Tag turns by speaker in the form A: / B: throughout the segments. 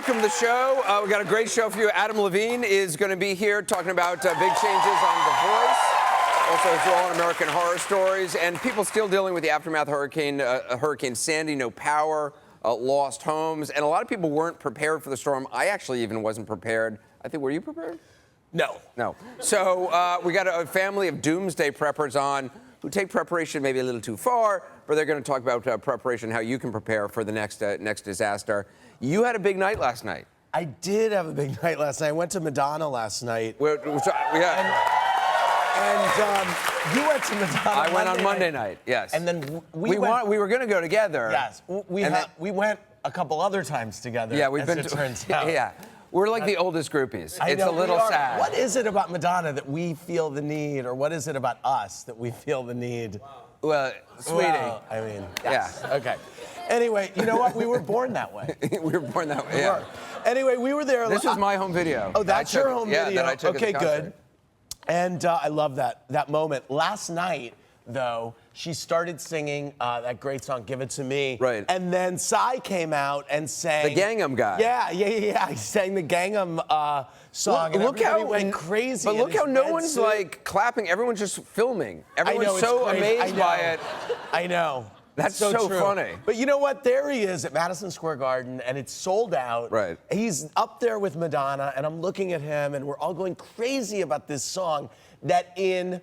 A: welcome to the show. We got a great show for you. Adam Levine is going to be here talking about big changes on The Voice. Also, his role in American Horror Stories. And people still dealing with the aftermath of Hurricane Sandy. No power, lost homes. And a lot of people weren't prepared for the storm. I actually even wasn't prepared. I think, were you prepared?
B: No.
A: No. So we got a family of doomsday preppers on who take preparation maybe a little too far, but they're going to talk about preparation, how you can prepare for the next disaster. You had a big night last night.
B: I did have a big night last night. I went to Madonna last night.
A: And
B: you went to Madonna.
A: I went on Monday night. Yes.
B: And then
A: we were going to go together.
B: Yes. We went a couple other times together.
A: Yeah, we've been.
B: It turns out.
A: Yeah. We're like the oldest groupies. It's a little sad.
B: What is it about Madonna that we feel the need, or what is it about us that we feel the need?
A: Well, sweetie.
B: Well, I mean, yes.
A: Yeah.
B: Okay. Anyway, you know what? We were born that way.
A: We were born that way. Yeah.
B: Anyway, we were there.
A: This was my home video.
B: Oh, that's your home video.
A: That I took
B: okay,
A: at the concert.
B: Good. And I love that moment. Last night, though, she started singing that great song, Give It To Me.
A: Right.
B: And then Psy came out and sang...
A: The Gangnam guy.
B: Yeah. He sang the Gangnam song, and everybody went crazy.
A: But look how no one's, like, clapping. Everyone's just filming. Everyone's so amazed by it.
B: I know.
A: That's so
B: true.
A: funny.
B: But you know what? There he is at Madison Square Garden, and it's sold out.
A: Right.
B: He's up there with Madonna, and I'm looking at him, and we're all going crazy about this song that in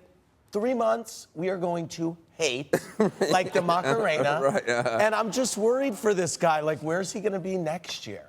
B: 3 months we are going to hate, like the Macarena.
A: Right.
B: And I'm just worried for this guy. Like, where's he going to be next year?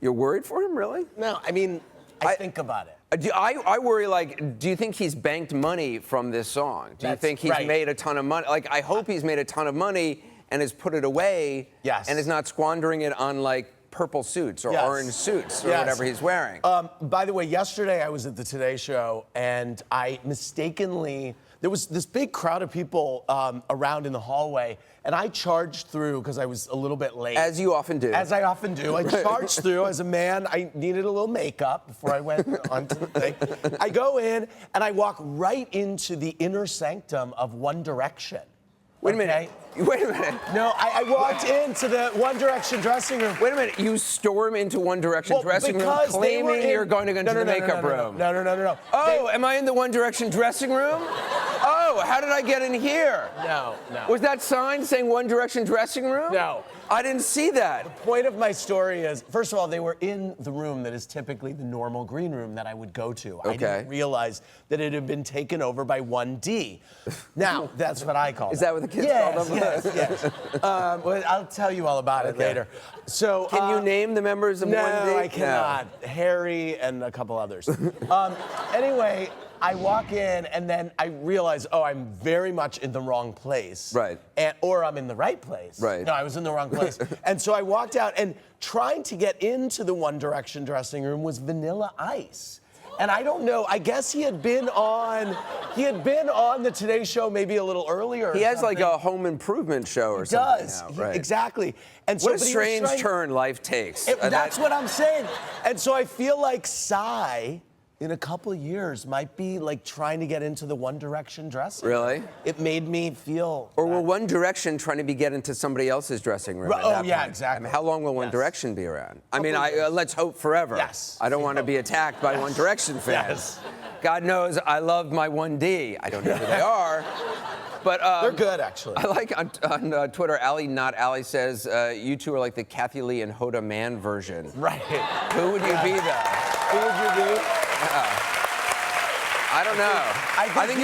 A: You're worried for him, really?
B: No, I mean, I think about it.
A: I worry, like, do you think he's banked money from this song? Do you think he's made a ton of money? Like, I hope he's made a ton of money and has put it away.
B: Yes.
A: And is not squandering it on, like, purple suits or orange suits or whatever he's wearing.
B: By the way, yesterday I was at the Today Show, and I mistakenly... There was this big crowd of people around in the hallway, and I charged through because I was a little bit late.
A: As you often do.
B: As I often do. I charged through. As a man, I needed a little makeup before I went onto the thing. I go in, and I walk right into the inner sanctum of One Direction.
A: Wait a minute. Wait a minute.
B: No, I walked into the One Direction dressing room.
A: Wait a minute. You storm into One Direction dressing room claiming you're going to go into the makeup room.
B: No.
A: Oh, am I in the One Direction dressing room? Oh, how did I get in here?
B: No.
A: Was that sign saying One Direction dressing room?
B: No.
A: I didn't see that.
B: The point of my story is, first of all, they were in the room that is typically the normal green room that I would go to.
A: Okay.
B: I didn't realize that it had been taken over by 1D. Now, that's what I call it.
A: Is that what the kids call them?
B: Yes. Well, I'll tell you all about it later. So,
A: can you name the members of 1D?
B: No, I cannot. Harry and a couple others. Anyway, I walk in, and then I realize, oh, I'm very much in the wrong place.
A: Right.
B: Or I'm in the right place.
A: Right.
B: No, I was in the wrong place. And so I walked out, and trying to get into the One Direction dressing room was Vanilla Ice. And I don't know, I guess he had been on the Today Show maybe a little earlier.
A: He has like a home improvement show or something now, right?
B: Exactly. And so,
A: what a strange turn life takes.
B: That's what I'm saying. And so I feel like Psy, in a couple of years, might be like trying to get into the One Direction dressing room.
A: Really?
B: It made me feel...
A: Or will One Direction trying to get into somebody else's dressing room at that point?
B: Exactly.
A: I mean, how long will One Direction be around? I mean, let's hope forever.
B: Yes.
A: I don't want to be attacked by One Direction fans.
B: Yes.
A: God knows I love my 1D. I don't know who they are. But
B: they're good, actually.
A: I like on Twitter, Ali Not Ali says, you two are like the Kathy Lee and Hoda Mann version.
B: Right.
A: Who would you be, though?
B: Who would you be?
A: I don't know. I think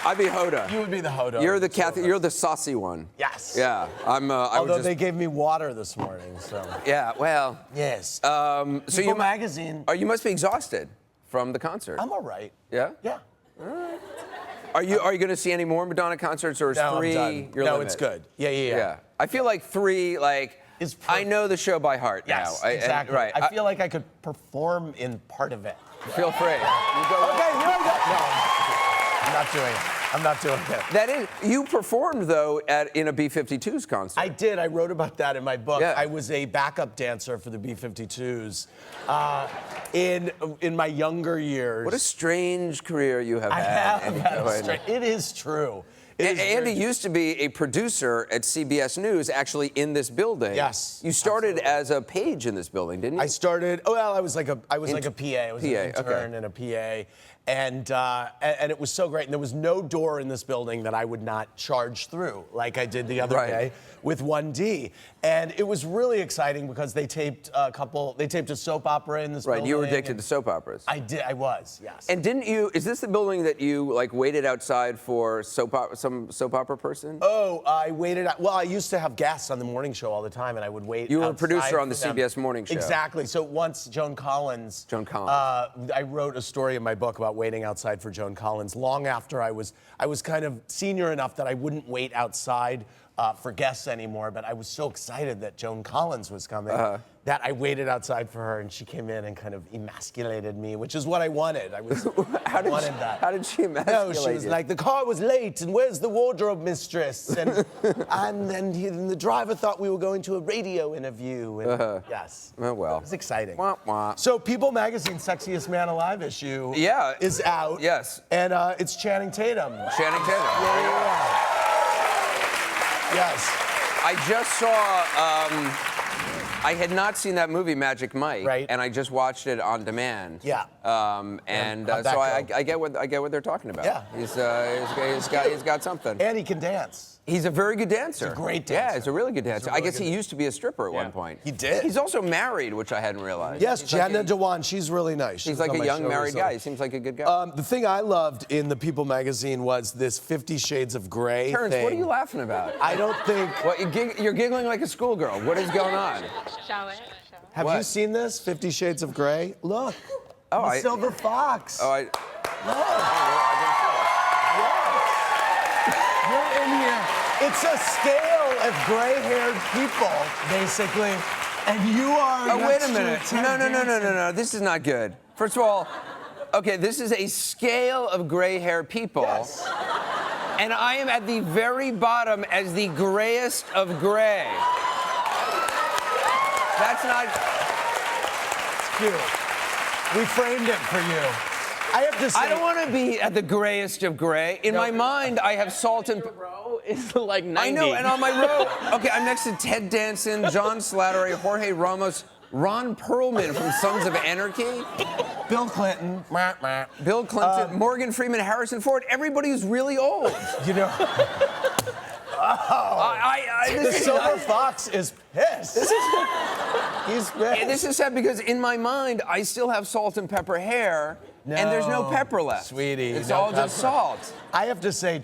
A: I'd be Hoda.
B: You would be the Hoda.
A: You're the Kathy. You're the saucy one.
B: Yes.
A: Yeah.
B: Although they gave me water this morning, so.
A: Yeah. Well.
B: Yes.
A: So
B: People magazine.
A: You must be exhausted from the concert.
B: I'm all right.
A: Yeah.
B: Yeah.
A: All right. Are you going to see any more Madonna concerts, or is 3 your limit?
B: It's good. Yeah.
A: I feel like 3, I know the show by heart now.
B: Yes, exactly.
A: Right.
B: I feel like I could perform in part of it.
A: Feel free. You go.
B: Okay, here I go. No, I'm not doing it. I'm not doing it.
A: That is, you performed though in a B-52s concert.
B: I did. I wrote about that in my book.
A: Yeah.
B: I was a backup dancer for the B-52s in my younger years.
A: What a strange career you have had.
B: It is true.
A: Andy used to be a producer at CBS News, actually in this building.
B: Yes,
A: You started as a page in this building, didn't you?
B: I started. Oh well, I was like a PA. I was an intern and a PA, and it was so great. And there was no door in this building that I would not charge through, like I did the other day with 1D. And it was really exciting because they taped a soap opera in this building.
A: Right, you were addicted to soap operas.
B: I did. I was. Yes.
A: And didn't you? Is this the building that you like waited outside for some soap opera person?
B: Oh, I waited. Well, I used to have guests on the morning show all the time, and I would wait.
A: You were a
B: outside
A: producer on the
B: for them.
A: CBS morning show.
B: Exactly. So once Joan Collins. I wrote a story in my book about waiting outside for Joan Collins. Long after I was kind of senior enough that I wouldn't wait outside for guests anymore, but I was so excited that Joan Collins was coming that I waited outside for her, and she came in and kind of emasculated me, which is what I wanted. I wanted that.
A: How did she emasculate
B: No, she was
A: you?
B: like, the car was late, and where's the wardrobe mistress? And and the driver thought we were going to a radio interview. And yes.
A: Oh, well.
B: It was exciting.
A: Wah, wah.
B: So People Magazine's Sexiest Man Alive issue is out.
A: Yes.
B: And it's Channing Tatum.
A: Channing Tatum.
B: Yeah. Yes.
A: I just saw. I had not seen that movie Magic Mike,
B: Right.
A: and I just watched it on demand.
B: Yeah.
A: So I get what they're talking about.
B: Yeah.
A: He's got something.
B: And he can dance.
A: He's a very good dancer.
B: He's a great dancer.
A: Yeah, he's a really good dancer.
B: really
A: I guess
B: good
A: he used to be a stripper at one point.
B: He did.
A: He's also married, which I hadn't realized.
B: Yes,
A: He's
B: Jenna
A: like
B: Dewan. She's really nice.
A: He's like a young married guy. He seems like a good guy.
B: The thing I loved in the People magazine was this 50 Shades of Grey
A: Terrence,
B: thing.
A: what are you laughing about?
B: I don't think...
A: What, you're giggling like a schoolgirl. What is going on?
C: Shower.
B: Have you seen this, 50 Shades of Grey? Look.
A: Oh,
B: the silver fox.
A: Oh,
B: Look. You're in here. It's a scale of gray-haired people, basically, and you are.
A: Oh, wait a minute. No. This is not good. First of all, okay, this is a scale of gray-haired people.
B: Yes.
A: And I am at the very bottom as the grayest of gray. That's not.
B: It's cute. We framed it for you. I have to say.
A: I don't want to be at the grayest of gray. In my mind, I have salt and.
C: It's like 90.
A: I know, and on my row, okay, I'm next to Ted Danson, John Slattery, Jorge Ramos, Ron Perlman from Sons of Anarchy,
B: Bill Clinton.
A: Bill Clinton, Morgan Freeman, Harrison Ford. Everybody's really old.
B: You know.
A: This
B: Silver Fox is pissed. He's pissed.
A: This is sad because in my mind, I still have salt and pepper hair, and there's no pepper left.
B: Sweetie,
A: it's
B: no
A: all
B: pepper.
A: just salt.
B: I have to say,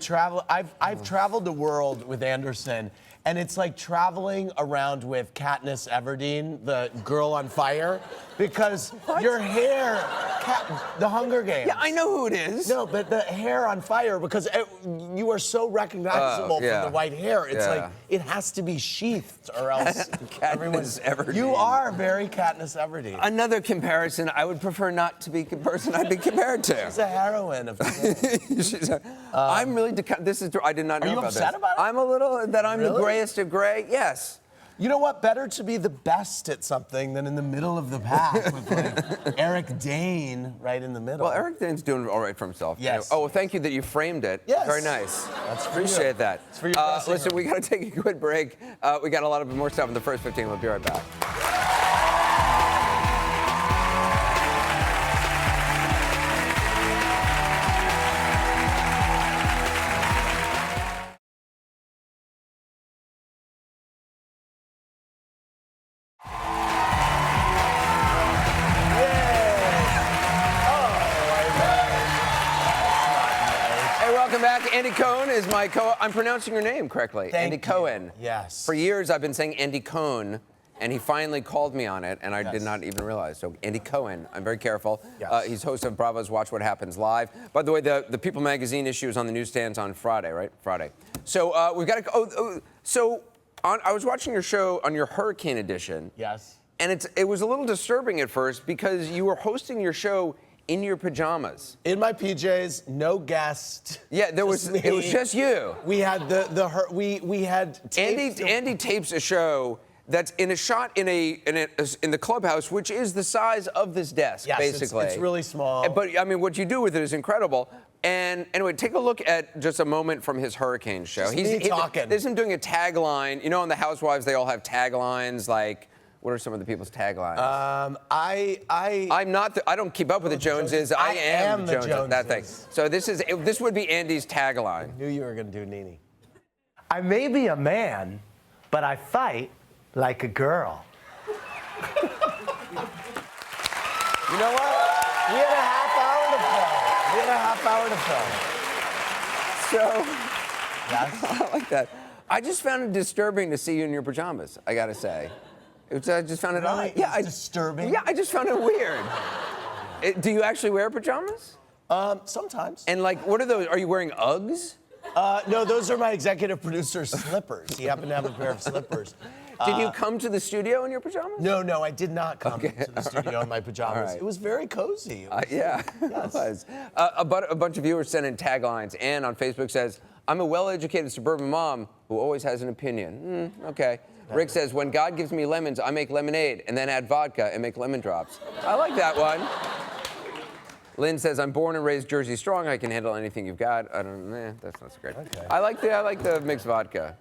B: I've traveled the world with Anderson, and it's like traveling around with Katniss Everdeen, the girl on fire, because your hair, the Hunger Games.
A: Yeah, I know who it is.
B: No, but the hair on fire, because you are so recognizable from the white hair. It's like, it has to be sheathed or else
A: Katniss Everdeen.
B: You are very Katniss Everdeen.
A: Another comparison, I would prefer not to be the person I'd be compared to.
B: She's a heroine of the
A: I'm really, this is, I did not know
B: Are you
A: about
B: upset
A: this.
B: about it?
A: I'm a little, that I'm the
B: Really?
A: grayest of gray, yes.
B: You know what? Better to be the best at something than in the middle of the pack with like Eric Dane right in the middle.
A: Well, Eric Dane's doing all right for himself.
B: Yes.
A: Oh, thank you that you framed it.
B: Yes.
A: Very nice.
B: That's for
A: Appreciate
B: you.
A: that.
B: It's for your dressing
A: listen,
B: room.
A: we got to take a quick break. We got a lot of more stuff in the first 15. We'll be right back. Welcome back. Andy Cohen is my I'm pronouncing your name correctly.
B: Thank
A: Andy
B: you.
A: Cohen.
B: Yes.
A: For years, I've been saying Andy Cohen, and he finally called me on it, and I did not even realize. So Andy Cohen, I'm very careful.
B: Yes.
A: He's host of Bravo's Watch What Happens Live. By the way, the People magazine issue is on the newsstands on Friday, right? Friday. So we've got to. I was watching your show on your Hurricane edition.
B: Yes.
A: And it was a little disturbing at first because you were hosting your show in your pajamas.
B: In my PJs, no guest.
A: Yeah,
B: It
A: was just you.
B: We had we had taped
A: Andy tapes a show that's in a shot in the clubhouse, which is the size of this desk,
B: Yes,
A: basically.
B: it's really small.
A: But I mean, what you do with it is incredible. And anyway, take a look at just a moment from his hurricane show.
B: Just me talking.
A: This is him doing a tagline. You know, on the Housewives, they all have taglines. Like, what are some of the people's taglines? I'm not. I don't keep up with the Joneses. I am the Joneses. That thing. So this would be Andy's tagline.
B: I knew you were gonna do Nene.
C: I may be a man, but I fight like a girl.
B: You know what? We had a half hour to film.
A: So, I like that. I just found it disturbing to see you in your pajamas, I gotta say. I just found it
B: Really?
A: odd. Yeah,
B: It's disturbing?
A: Yeah, I just found it weird. Do you actually wear pajamas?
B: Sometimes.
A: And like, what are those? Are you wearing Uggs?
B: No, those are my executive producer's slippers. He happened to have a pair of slippers.
A: Did you come to the studio in your pajamas?
B: No, I did not come to the studio in my pajamas.
A: Right.
B: It was very cozy.
A: Yeah,
B: Yes.
A: it was. A bunch of viewers sent in taglines. Ann on Facebook says, I'm a well-educated suburban mom who always has an opinion. Okay. Rick says, when God gives me lemons, I make lemonade and then add vodka and make lemon drops. I like that one. Lynn says, I'm born and raised Jersey strong. I can handle anything you've got. I don't know. That's not so great.
B: Okay.
A: I like the mixed vodka.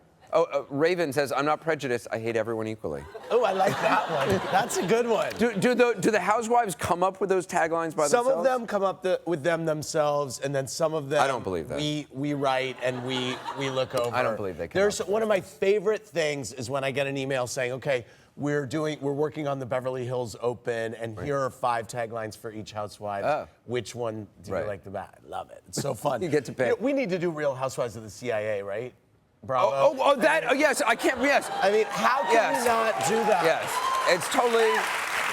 A: Raven says, I'm not prejudiced. I hate everyone equally.
B: Oh, I like that one. That's a good one.
A: Do the housewives come up with those taglines by themselves?
B: Some of them come up with them themselves, and then some of them
A: I don't believe that.
B: we write and we look over.
A: I don't believe they come
B: There's
A: up.
B: one of my favorite things is when I get an email saying, okay, we're working on the Beverly Hills Open, and here are 5 taglines for each housewife.
A: Oh.
B: Which one do you like the best? I love it. It's so fun.
A: You get to pick.
B: We need to do Real Housewives of the CIA, right? Bravo.
A: Yes, I can't, yes.
B: I mean, how can we not do that?
A: Yes, it's totally,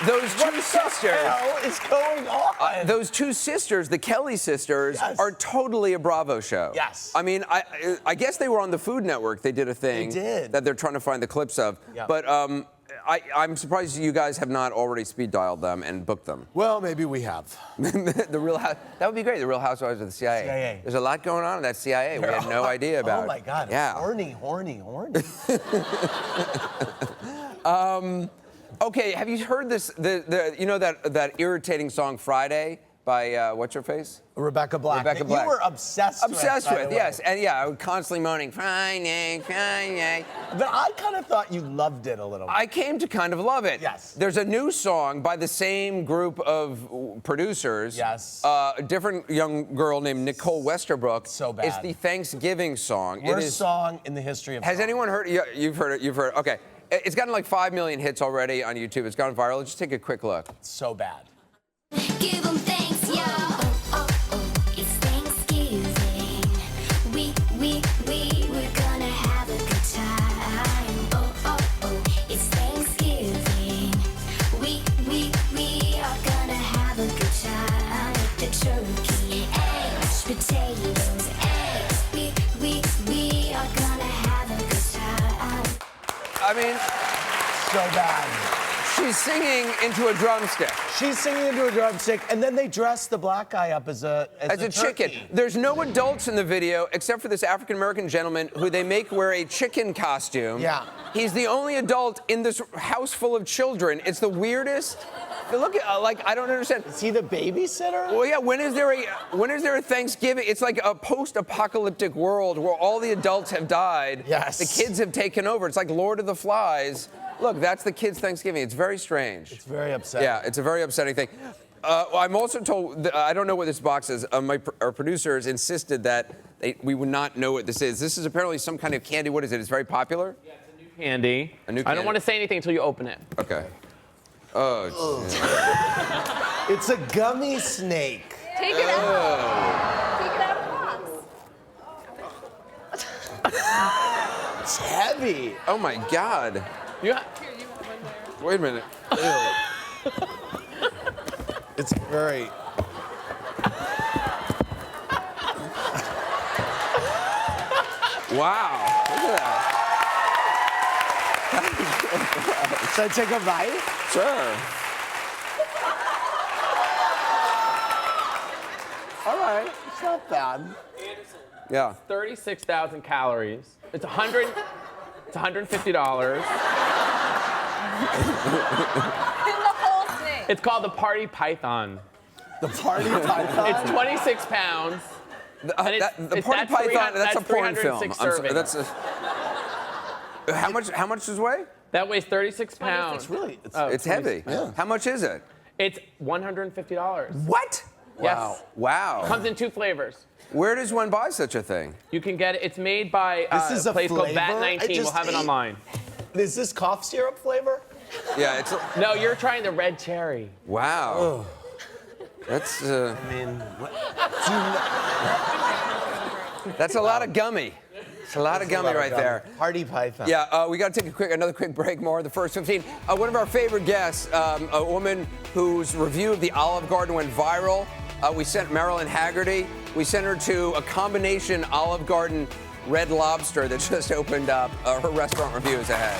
A: those two sisters.
B: What the hell is going on?
A: Those two sisters, the Kelly sisters,
B: Yes.
A: are totally a Bravo show.
B: Yes.
A: I mean, I guess they were on the Food Network. They did a thing.
B: They did.
A: That they're trying to find the clips of.
B: Yeah.
A: But I'm surprised you guys have not already speed dialed them and booked them.
B: Well, maybe we have.
A: That would be great. The Real Housewives of the CIA.
B: CIA.
A: There's a lot going on in that CIA. We had no idea about.
B: Oh my God.
A: Yeah.
B: Horny.
A: Okay, have you heard this? You know that irritating song Friday by what's her face?
B: Rebecca Black.
A: Rebecca
B: that
A: Black.
B: You were obsessed
A: Obsessed with,
B: by the
A: yes,
B: way.
A: and yeah, I would constantly moaning Friday.
B: But I kind of thought you loved it a little bit.
A: I came to kind of love it.
B: Yes.
A: There's a new song by the same group of producers.
B: Yes.
A: A different young girl named Nicole Westerbrook.
B: So bad.
A: It's the Thanksgiving song.
B: Worst song in the history of
A: Has
B: songs.
A: anyone heard it? Yeah, you've heard it. You've heard it. Okay. It's gotten like 5 million hits already on YouTube. It's gone viral. Just take a quick look.
B: So bad.
D: Give 'em thanks, yo. It's Thanksgiving. We're gonna have a good time. It's Thanksgiving. We are gonna have a good time with the turkey, eggs, potatoes, eggs. We are gonna have a good time.
A: I mean,
B: So bad.
A: she's singing into a drumstick.
B: She's singing into a drumstick, and then they dress the black guy up as a
A: chicken.
B: turkey.
A: There's no adults in the video except for this African-American gentleman who they make wear a chicken costume.
B: Yeah.
A: He's the only adult in this house full of children. It's the weirdest. Look at, I don't understand.
B: Is he the babysitter?
A: Well, yeah, when is there a Thanksgiving? It's like a post-apocalyptic world where all the adults have died.
B: Yes.
A: The kids have taken over. It's like Lord of the Flies. Look, that's the kids' Thanksgiving. It's very strange.
B: It's very upsetting.
A: Yeah, it's a very upsetting thing. I'm also told, I don't know what this box is. Our producers insisted that we would not know what this is. This is apparently some kind of candy. What is it? It's very popular?
E: Yeah, it's a new candy.
A: A new
E: I
A: candy.
E: don't want to say anything until you open it.
A: Okay. Oh, yeah.
B: It's a gummy snake.
F: Take it out. Take it out of the box.
B: It's heavy.
A: Oh my God.
E: You
A: Wait a minute.
B: It's very.
A: Wow. Look at that.
B: Should I take a bite?
A: Sure.
B: All right. It's not bad.
A: Yeah.
E: 36,000 calories. It's $150.
F: In the whole snake.
E: It's called the Party Python.
B: The party python.
E: It's 26 pounds. And
A: the Party Python, that's a porn film.
E: 306
A: I'm sorry,
E: servings.
A: that's a, how much does it weigh?
E: That weighs 36 pounds.
B: It's really,
A: It's heavy.
E: 26 pounds.
A: How much is it?
E: It's $150.
A: What?
E: Yes.
A: Wow.
E: Comes in 2 flavors.
A: Where does one buy such a thing?
E: You can get it. It's made by
B: This is
E: a
B: a
E: place called
B: flavor?
E: Bat
B: I
E: 19. We'll
B: just
E: have it
B: ate-
E: online.
B: is this cough syrup flavor?
A: Yeah, it's
E: No, you're trying the red cherry.
A: wow. That's
B: I mean, what? Do not-
A: that's a lot of gummy. It's a lot of gummy right there.
B: Party Python.
A: Yeah, we got to take another quick break. More of the first 15. One of our favorite guests, a woman whose review of the Olive Garden went viral. We sent Marilyn Haggerty. We sent her to a combination Olive Garden Red Lobster that just opened up. Her restaurant review is ahead.